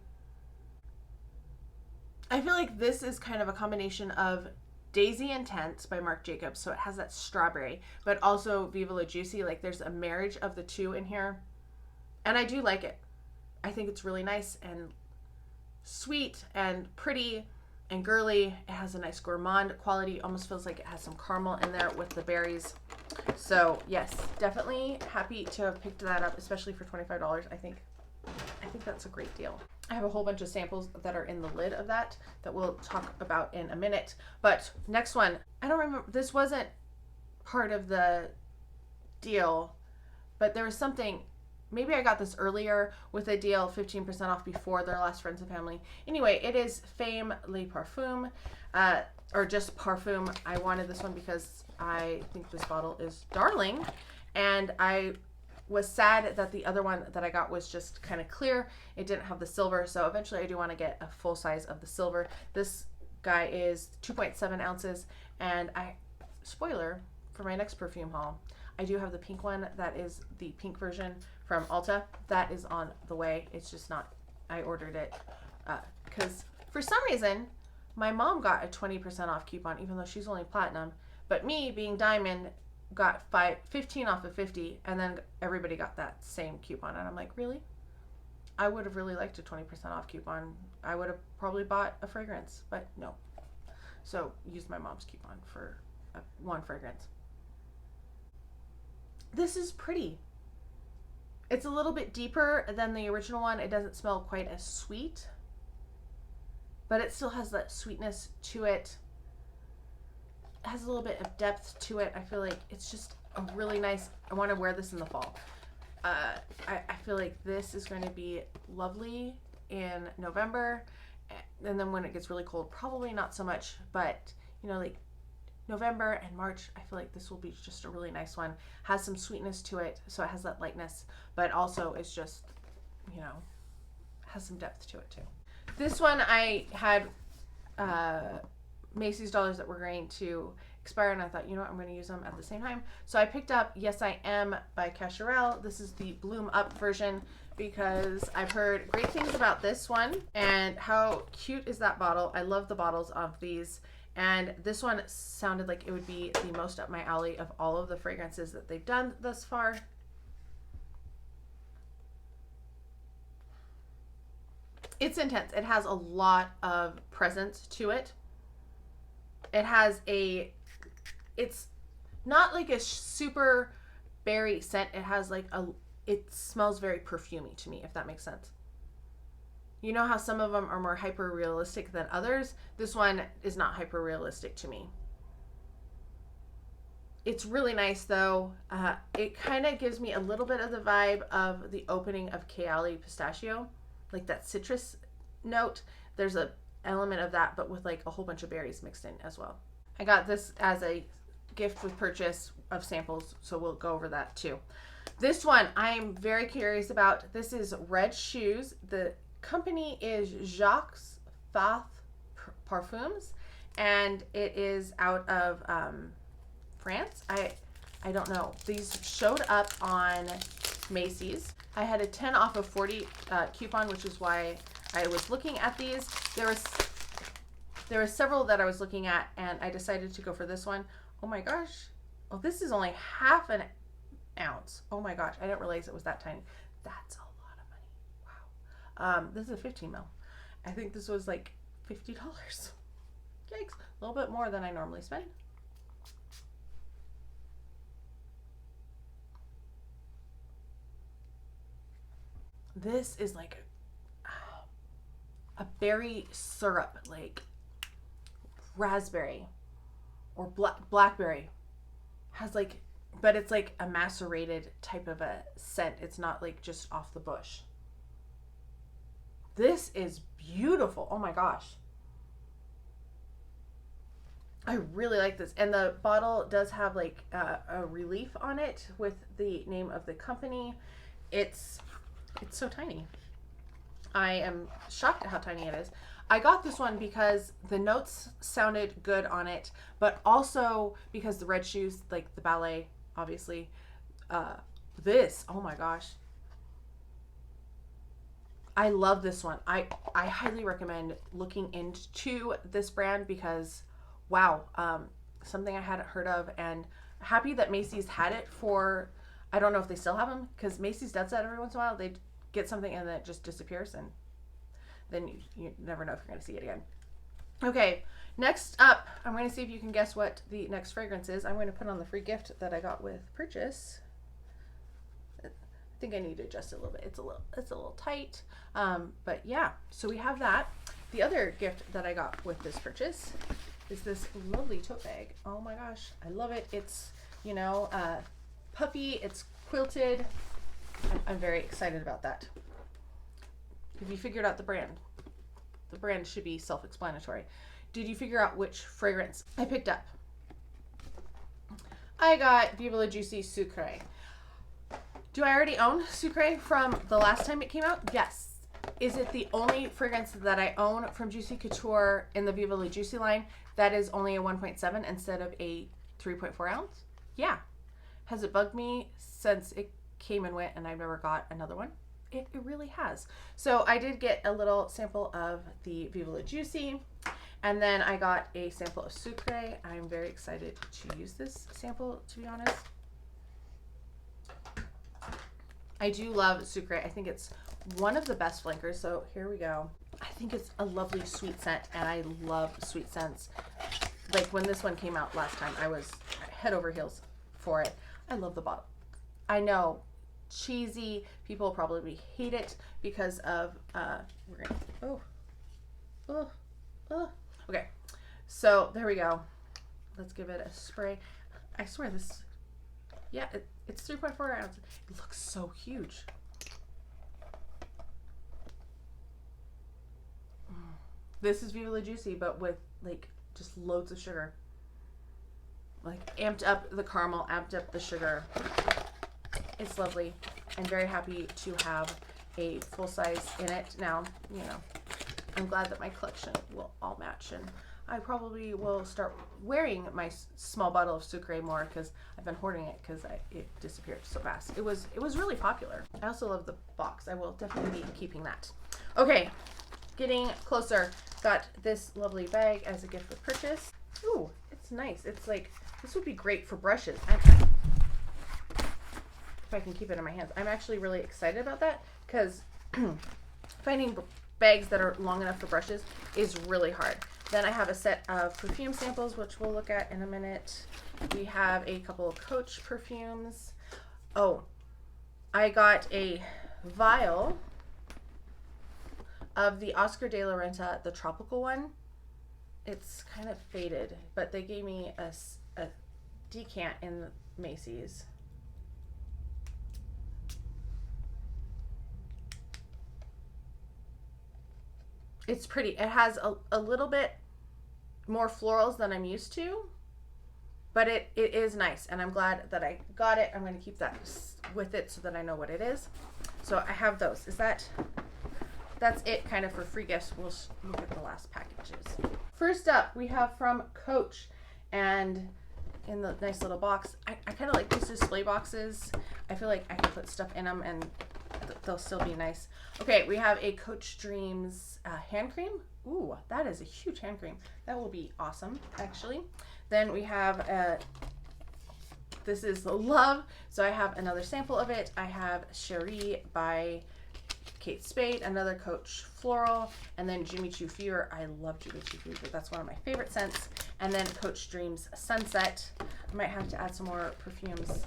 A: I feel like this is kind of a combination of Daisy Intense by Marc Jacobs. So it has that strawberry, but also Viva La Juicy. Like there's a marriage of the two in here. And I do like it. I think it's really nice and sweet and pretty and girly. It has a nice gourmand quality. Almost feels like it has some caramel in there with the berries. So yes, definitely happy to have picked that up, especially for $25. I think that's a great deal. I have a whole bunch of samples that are in the lid of that we'll talk about in a minute. But next one, I don't remember, this wasn't part of the deal, but there was something, maybe I got this earlier with a deal, 15% off before their last Friends and Family. Anyway, it is Femme Les Parfums, or just Perfume. I wanted this one because I think this bottle is darling, and I was sad that the other one that I got was just kind of clear. It didn't have the silver, so eventually I do want to get a full size of the silver. This guy is 2.7 ounces, and spoiler for my next perfume haul, I do have the pink one. That is the pink version from Ulta. That is on the way. It's just not, I ordered it because for some reason my mom got a 20% off coupon, even though she's only platinum, but me being diamond got 15 off of 50, and then everybody got that same coupon, and I'm like, really? I would have really liked a 20% off coupon. I would have probably bought a fragrance, but no. So used my mom's coupon for one fragrance. This is pretty. It's a little bit deeper than the original one. It doesn't smell quite as sweet, but it still has that sweetness to it. Has a little bit of depth to it. I feel like it's just a really nice, I want to wear this in the fall. I feel like this is going to be lovely in November, and then when it gets really cold, probably not so much, but you know, like November and March, I feel like this will be just a really nice one. Has some sweetness to it, so it has that lightness, but also it's just, you know, has some depth to it too. This one I had Macy's dollars that were going to expire, and I thought, you know what, I'm going to use them at the same time. So I picked up Yes I Am by Cacharel. This is the Bloom Up version because I've heard great things about this one, and how cute is that bottle. I love the bottles of these, and this one sounded like it would be the most up my alley of all of the fragrances that they've done thus far. It's intense. It has a lot of presence to it. It has it's not like a super berry scent. It has like it smells very perfumey to me, if that makes sense. You know how some of them are more hyper realistic than others? This one is not hyper realistic to me. It's really nice though. It kind of gives me a little bit of the vibe of the opening of Kayali Pistachio, like that citrus note. There's a element of that, but with like a whole bunch of berries mixed in as well. I got this as a gift with purchase of samples, so we'll go over that too. This one I'm very curious about. This is Red Shoes. The company is Jacques Fath Parfums, and it is out of France. I don't know. These showed up on Macy's. I had a 10 off of 40 coupon, which is why I was looking at these. There were several that I was looking at, and I decided to go for this one. Oh my gosh. Oh, this is only half an ounce. Oh my gosh. I didn't realize it was that tiny. That's a lot of money. Wow. This is a 15 ml. I think this was like $50. Yikes. A little bit more than I normally spend. This is like a berry syrup, like raspberry or blackberry. Has like, but it's like a macerated type of a scent. It's not like just off the bush. This is beautiful. Oh my gosh. I really like this. And the bottle does have like a relief on it with the name of the company. It's so tiny. I am shocked at how tiny it is. I got this one because the notes sounded good on it, but also because the red shoes, like the ballet, obviously. This, oh my gosh. I love this one. I highly recommend looking into this brand because, wow, something I hadn't heard of, and happy that Macy's had it for, I don't know if they still have them, because Macy's does that every once in a while. They get something and then it just disappears, and then you never know if you're going to see it again. Okay, next up, I'm going to see if you can guess what the next fragrance is. I'm going to put on the free gift that I got with purchase. I think I need to adjust it a little bit. It's a little tight, but yeah. So we have that. The other gift that I got with this purchase is this lovely tote bag. Oh my gosh, I love it. It's, you know, puffy. It's quilted. I'm very excited about that. Have you figured out the brand? The brand should be self-explanatory. Did you figure out which fragrance I picked up? I got Viva La Juicy Sucre. Do I already own Sucre from the last time it came out? Yes. Is it the only fragrance that I own from Juicy Couture in the Viva La Juicy line that is only a 1.7 instead of a 3.4 ounce? Yeah. Has it bugged me since it came and went and I've never got another one? It really has. So I did get a little sample of the Viva La Juicy, and then I got a sample of Sucre. I'm very excited to use this sample, to be honest. I do love Sucre. I think it's one of the best flankers. So here we go. I think it's a lovely sweet scent, and I love sweet scents. Like when this one came out last time, I was head over heels for it. I love the bottle. I know, cheesy, people probably hate it because of okay, so there we go. Let's give it a spray. I swear this, yeah, it's 3.4 ounces. It looks so huge. This is Viva La Juicy, but with like just loads of sugar. Like amped up the caramel, amped up the sugar. It's lovely. I'm very happy to have a full size in it now. You know, I'm glad that my collection will all match, and I probably will start wearing my small bottle of Sucre more because I've been hoarding it because it disappeared so fast. It was really popular. I also love the box. I will definitely be keeping that. Okay, getting closer. Got this lovely bag as a gift with purchase. Ooh, it's nice. It's like, this would be great for brushes. If I can keep it in my hands. I'm actually really excited about that because finding bags that are long enough for brushes is really hard. Then I have a set of perfume samples, which we'll look at in a minute. We have a couple of Coach perfumes. Oh, I got a vial of the Oscar de la Renta, the tropical one. It's kind of faded, but they gave me a decant in Macy's. It's pretty. It has a little bit more florals than I'm used to, but it is nice, and I'm glad that I got it. I'm going to keep that with it so that I know what it is. So I have those. That's it kind of for free gifts. We'll look at the last packages. First up, we have from Coach, and in the nice little box. I kind of like these display boxes. I feel like I can put stuff in them and they'll still be nice. Okay, we have a Coach Dreams hand cream. Ooh, that is a huge hand cream. That will be awesome, actually. Then we have this is the Love. So I have another sample of it. I have Cherie by Kate Spade, another Coach Floral, and then Jimmy Choo Fever. I love Jimmy Choo Fever. That's one of my favorite scents. And then Coach Dreams Sunset. I might have to add some more perfumes.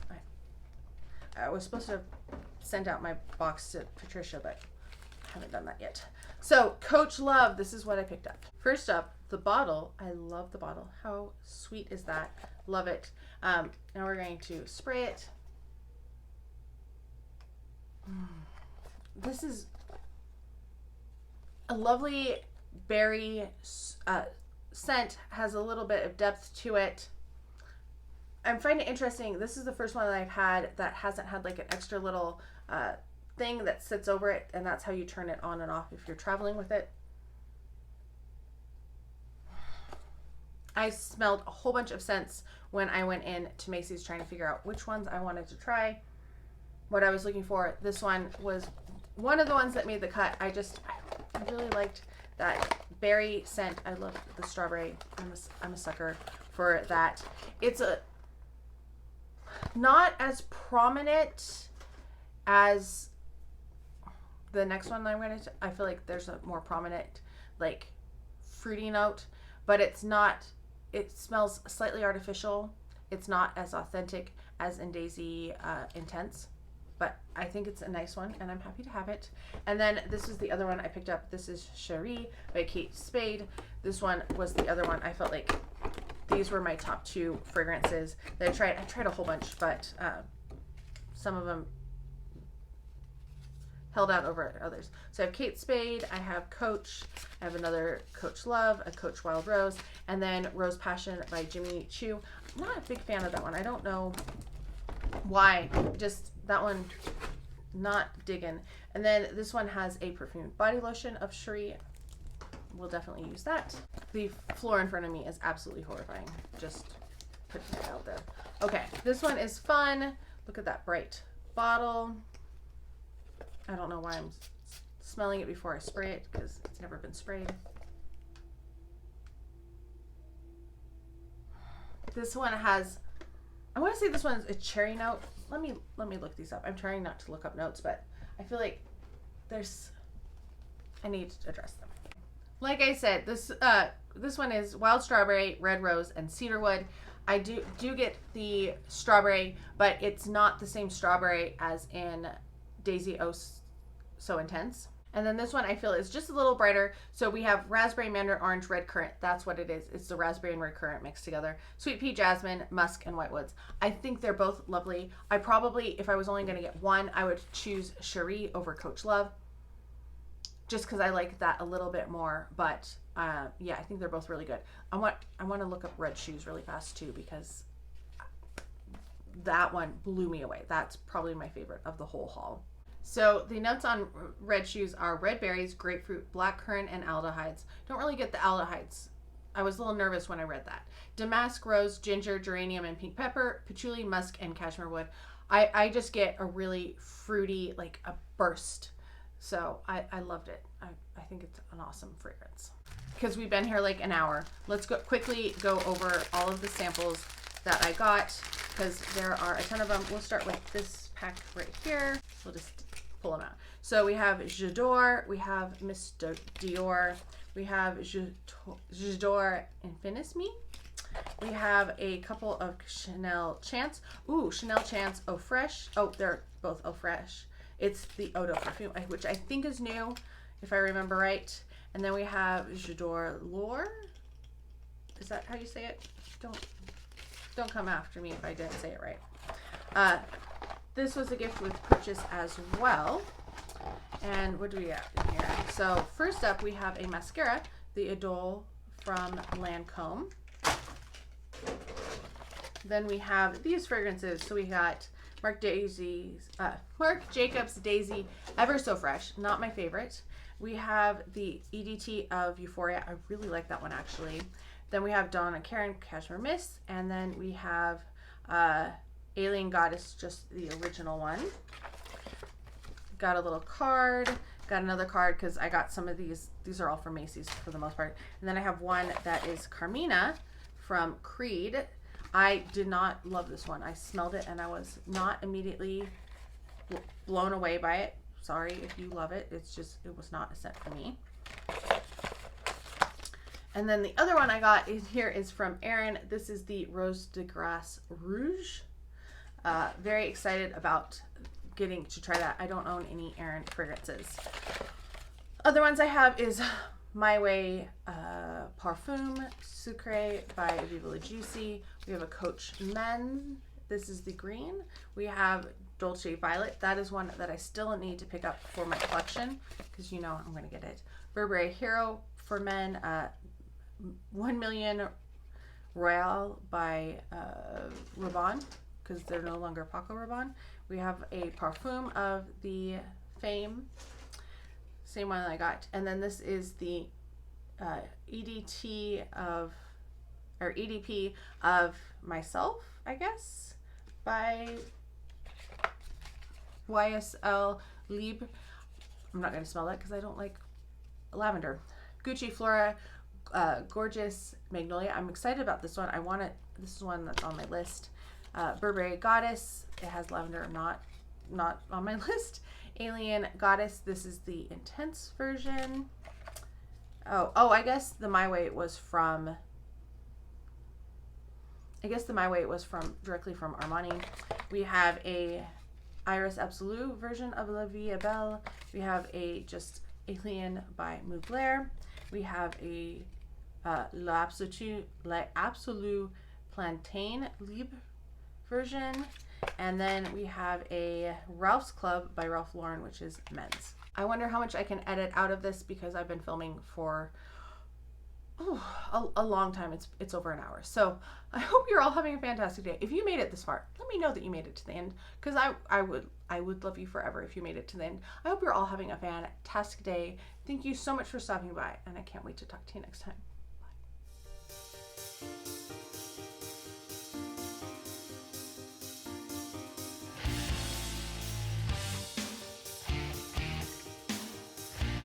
A: I was supposed to send out my box to Patricia, but haven't done that yet. So Coach Love, this is what I picked up. First up, the bottle. I love the bottle. How sweet is that? Love it. Now we're going to spray it. This is a lovely berry scent, has a little bit of depth to it. I'm finding it interesting. This is the first one that I've had that hasn't had like an extra little thing that sits over it, and that's how you turn it on and off if you're traveling with it. I smelled a whole bunch of scents when I went in to Macy's trying to figure out which ones I wanted to try, what I was looking for. This one was one of the ones that made the cut. I really liked that berry scent. I love the strawberry. I'm a sucker for that. It's not as prominent as the next one I'm going to, I feel like there's a more prominent like fruity note, but it's not, it smells slightly artificial. It's not as authentic as in Daisy Intense, but I think it's a nice one and I'm happy to have it. And then this is the other one I picked up. This is Cherie by Kate Spade. This one was the other one. I felt like these were my top two fragrances that I tried. I tried a whole bunch, but some of them held out over others. So I have Kate Spade, I have Coach, I have another Coach Love, a Coach Wild Rose, and then Rose Passion by Jimmy Choo. I'm not a big fan of that one. I don't know why. Just that one, not digging. And then this one has a perfume body lotion of Cherie. We'll definitely use that. The floor in front of me is absolutely horrifying. Just putting it out there. Okay, this one is fun. Look at that bright bottle. I don't know why I'm smelling it before I spray it because it's never been sprayed. This one has, I want to say this one is a cherry note. Let me look these up. I'm trying not to look up notes, but I feel like I need to address them. Like I said, this one is wild strawberry, red rose, and cedarwood. I do get the strawberry, but it's not the same strawberry as in Daisy So Intense. And then this one I feel is just a little brighter. So we have raspberry, mandarin orange, red currant. That's what it is. It's the raspberry and red currant mixed together. Sweet pea, jasmine, musk, and whitewoods. I think they're both lovely. I probably, if I was only going to get one, I would choose Cherie over Coach Love, just because I like that a little bit more. But yeah, I think they're both really good. I want to look up red shoes really fast too, because that one blew me away. That's probably my favorite of the whole haul. So the notes on red shoes are red berries, grapefruit, blackcurrant, and aldehydes. Don't really get the aldehydes. I was a little nervous when I read that. Damask rose, ginger, geranium, and pink pepper, patchouli, musk, and cashmere wood. I just get a really fruity, like a burst. So I loved it. I think it's an awesome fragrance. Because we've been here like an hour, let's quickly go over all of the samples that I got, because there are a ton of them. We'll start with this pack right here. We'll just pull them out. So we have J'adore, we have Miss Dior, we have J'adore Infinissime, we have a couple of Chanel Chance. Ooh, Chanel Chance Eau Fresh. Oh, they're both Eau Fresh. It's the Eau de Perfume, which I think is new, if I remember right. And then we have J'adore L'Or. Is that how you say it? Don't come after me if I didn't say it right. This was a gift with purchase as well. And what do we have in here? So first up, we have a mascara, the Idole from Lancome. Then we have these fragrances. So we got Marc Jacobs Daisy Ever So Fresh, not my favorite. We have the EDT of Euphoria. I really like that one actually. Then we have Donna Karan Cashmere Mist, and then we have Alien Goddess, just the original one. Got a little card, got another card because I got some of these. These are all from Macy's for the most part. And then I have one that is Carmina from Creed. I did not love this one. I smelled it and I was not immediately blown away by it. Sorry if you love it. It's just, it was not a scent for me. And then the other one I got in here is from Erin. This is the Rose de Grace Rouge. Very excited about getting to try that. I don't own any Erin fragrances. Other ones I have is My Way Parfume Sucre by Viva La Juicy. We have a Coach Men. This is the green. We have Dolce Violet. That is one that I still need to pick up for my collection because you know I'm going to get it. Burberry Hero for Men. 1 Million Royale by Rabanne because they're no longer Paco Rabanne. We have a Parfum of the Fame. Same one that I got. And then this is the EDP of Myself, I guess, by YSL Libre. I'm not going to smell that because I don't like lavender. Gucci Flora Gorgeous Magnolia. I'm excited about this one. I want it. This is one that's on my list. Burberry Goddess. It has lavender. Not on my list. Alien Goddess. This is the intense version. Oh, I guess the My Way was from. Directly from Armani. We have a Iris Absolute version of La Vie est Belle. We have a just Alien by Mugler. We have a L'Absolu Plantain Libre version. And then we have a Ralph's Club by Ralph Lauren, which is men's. I wonder how much I can edit out of this because I've been filming for a long time. It's over an hour. So I hope you're all having a fantastic day. If you made it this far, let me know that you made it to the end because I would love you forever if you made it to the end. I hope you're all having a fantastic day. Thank you so much for stopping by, and I can't wait to talk to you next time.